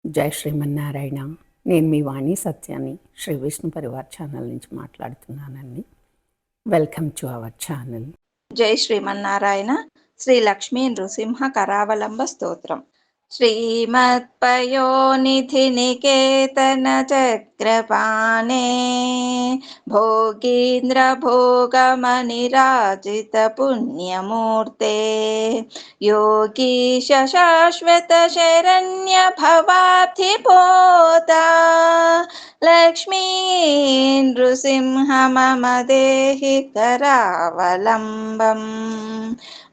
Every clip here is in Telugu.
జై శ్రీమన్నారాయణ. నేను మీ వాణి సత్యాన్ని శ్రీ విష్ణు పరివార్ ఛానల్ నుంచి మాట్లాడుతున్నానండి. Welcome to our channel. జై శ్రీమన్నారాయణ. శ్రీ లక్ష్మీ నృసింహ కరావలంబ స్తోత్రం. శ్రీమత్పయోనిధి నికేతన చక్రపాణే భోగీంద్ర భోగమనిరాజిత పుణ్యమూర్తే యోగీశ శాశ్వత శరణ్య భవాబ్ధిపోతా లక్ష్మీ నృసింహ మమ దేహి కరావలంబం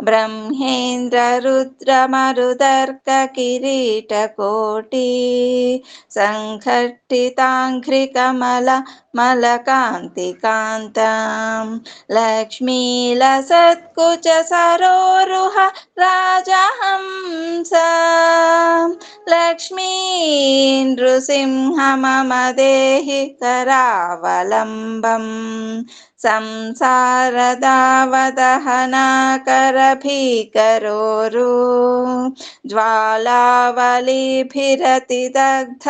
బ్రహ్మేంద్ర రుద్ర మరుదర్క కిరీట కోటి సంఘట్టితాంఘ్రి కమల మలకాంతి కాంతం లక్ష్మీల సత్కుచ సరోరుహ రాజహంస లక్ష్మీ నృసింహ మమ దేహి కరావలంబం సంసారదావదహనాకర భీకరోరు జ్వాలావలీభిరతి దగ్ధతనూరుహస్య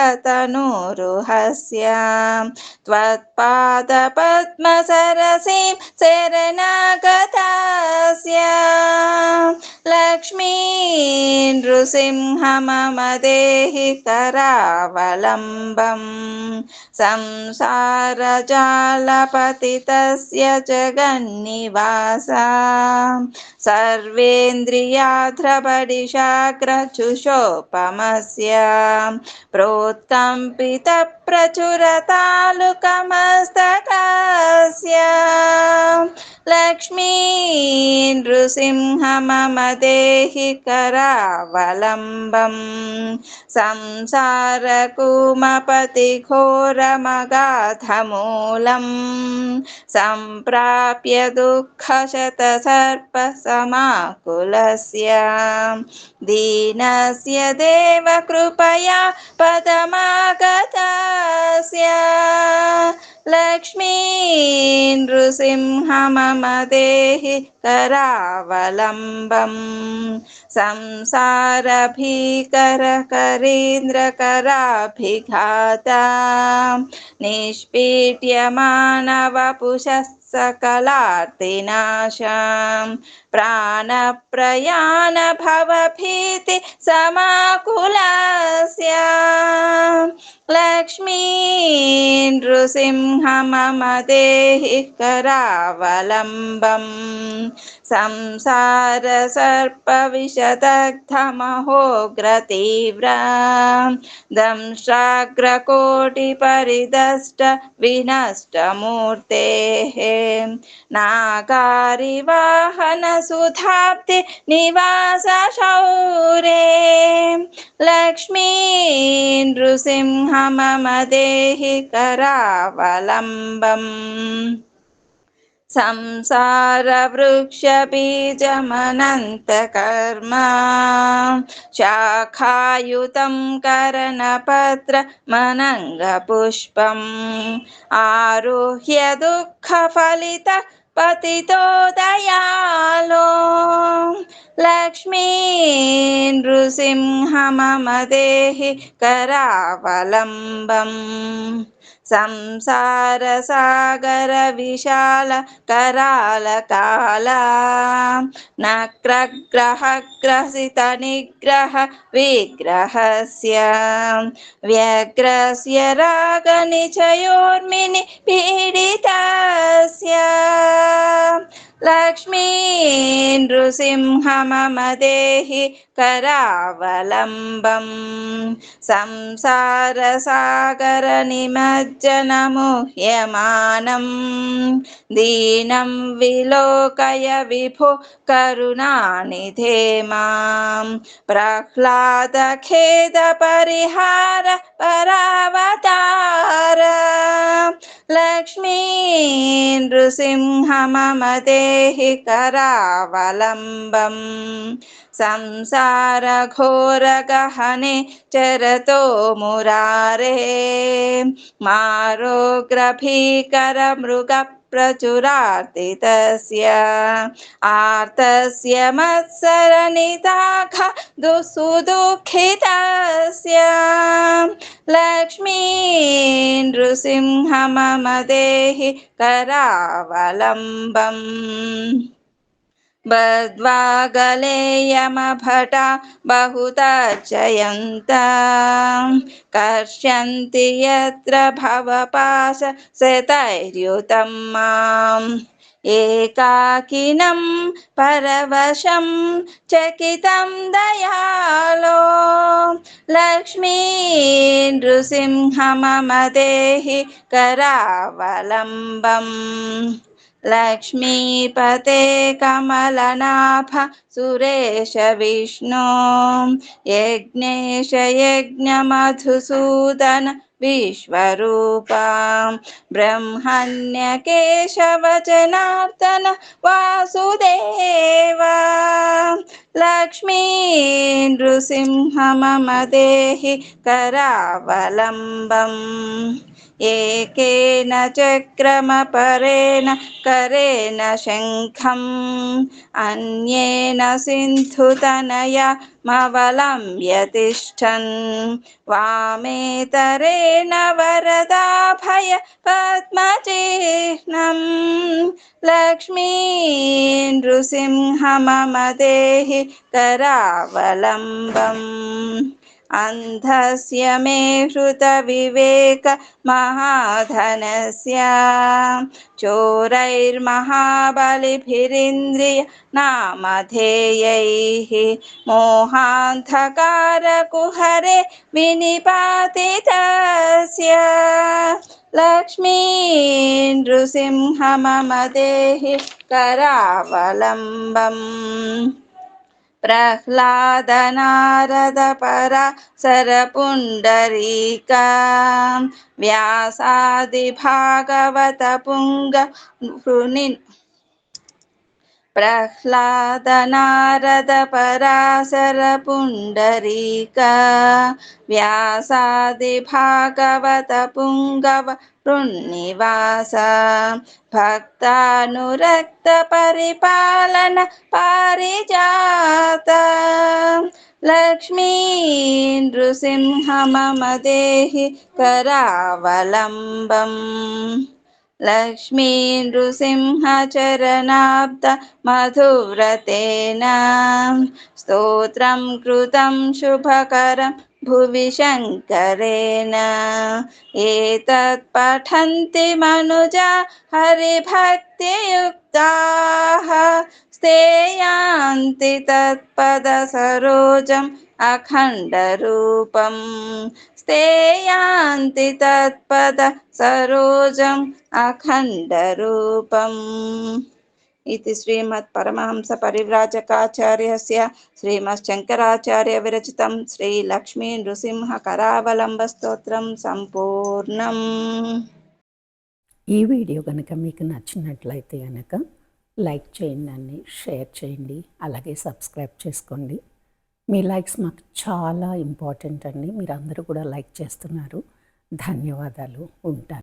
త్వత్పాద పద్మ సరసీం శరణాగతస్య లక్ష్మీ నృసింహ మమ దేహి కరావలంబం సంసారజాలపతితస్య జగన్నివాస సర్వేంద్రియాధ్రబడిశాగ్రచుషోపమస్య ప్రోత్కంపిత ప్రచురతాలుకమస్తకస్య లక్ష్మీ నృసింహ మమ దేహి కరావలంబం సంసారకూమపతి ఘోరమగాధమూలం సంప్రాప్య దుఃఖశత సర్ప సమాకులస్య దీనస్య దేవ కృపయా పదమాగతస్య లక్ష్మీ నృసింహ మమ దేహి కరావలంబం సంసార భీకర కరీంద్ర కరాభిఘాత నిష్పీట్య మానవ పుషః సకలార్తినాశం ప్రాణప్రయాణ భవభీతి సమాకులస్య లక్ష్మీ నృసింహ మమ దేహి కరావలంబం సంసార సర్ప విషదగ్ధమహోగ్రతీవ్ర దంష్ట్రాగ్రకోటి పరిదష్ట వినష్టమూర్తే నాగారివాహన సుధాబ్ది నివాస శౌరే లక్ష్మీ నృసింహ మమ దేహి కరావలంబం సంసార వృక్ష బీజమనంత కర్మ శాఖాయుతం కరణపత్ర మనంగ పుష్పం ఆరుహ్య దుఃఖ ఫలిత పతితో దయాలో లక్ష్మీ నృసింహ మమ దేహి కరావలంబం సంసార సాగర విశాల కరాల కాల నక్రగ్రహ గ్రసిత నిగ్రహ విగ్రహస్య వ్యగ్రస్య రాగ నిచయోర్మిని పీడితస్య లక్ష్మీ నృసింహ మమ దేహి కరావలంబం సంసార సాగర నిమజ్జన ముహ్యమానం దీనం విలోకయ విభో కరుణానిధే మాం ప్రహ్లాద ఖేద పరిహార పరావతార లక్ష్మీ నృసింహ మమ దేహి కరావలంబం సంసార ఘోర గహనే చరతో మురారే మారోగ్రభీకర మృగ ప్రచురార్తితస్య ఆర్తస్య మత్సరనితాఖ సుదుఃఖితస్య లక్ష్మీ నృసింహ మమ దేహి కరావలంబం బద్ధ్వా గలే యమభటా బహుతర్జయంతాం కర్ష్యంతి యత్ర భవపాశ శతైర్యుతం మాం ఏకాకినం పరవశం చకితం దయాలో లక్ష్మీ నృసింహ మమ దేహి కరావలంబం లక్ష్మీపతే కమలనాభ సురేశ విష్ణు యజ్ఞేశ యజ్ఞమధుసూదన విశ్వరూప బ్రహ్మణ్య కేశవ జనార్దన వాసుదేవ లక్ష్మీ నృసింహ మమ దేహి కరావలంబం ఏకేన చక్రమపరేణ కరేణ శంఖం అన్యేన సింధుతనయా మవలంబ్య తిష్టన్ వామేతరేణ వరదాభయ పద్మచిహ్నం లక్ష్మీ నృసింహ మమ దేహి కరావలంబం అంధస్య మే హృత వివేక మహాధనస్య చోరైర్మహాబలిభిరింద్రియ నామధేయైః మోహాంధకారకుహరే వినిపాతితస్య లక్ష్మీ నృసింహ మమ దేహి కరావలంబం ప్రహ్లాద నారద పరాశర పుండరీకా వ్యాసాది భాగవత పుంగ ప్రహ్లాద నారద పరాశర పుండరీకా వ్యాసాది భాగవత పుంగవ వృన్నివాస భక్తానురక్త పరిపాలన పారిజాత లక్ష్మీ నృసింహ మమ దేహి కరావలంబం లక్ష్మీ నృసింహ చరణాబ్ద మధువ్రతేన స్తోత్రం కృతం శుభకరం భువి శంకరేణ ఏతత్ పఠంతి మనుజా హరిభక్తియుక్తాః స్థేయాంతి తత్పద సరోజం అఖండరూపం స్థేయాంతి తత్పద సరోజం అఖండరూపం. ఇది శ్రీమద్ పరమహంస పరివ్రాజకాచార్యస్య శ్రీమచ్చంకరాచార్య విరచితం శ్రీ లక్ష్మీ నృసింహ కరావలంబ స్తోత్రం సంపూర్ణం. ఈ వీడియో కనుక మీకు నచ్చినట్లయితే కనుక లైక్ చేయండి, షేర్ చేయండి, అలాగే సబ్స్క్రైబ్ చేసుకోండి. మీ లైక్స్ మాకు చాలా ఇంపార్టెంట్ అండి. మీరు అందరూ కూడా లైక్ చేస్తున్నారు. ధన్యవాదాలు. ఉంటాను.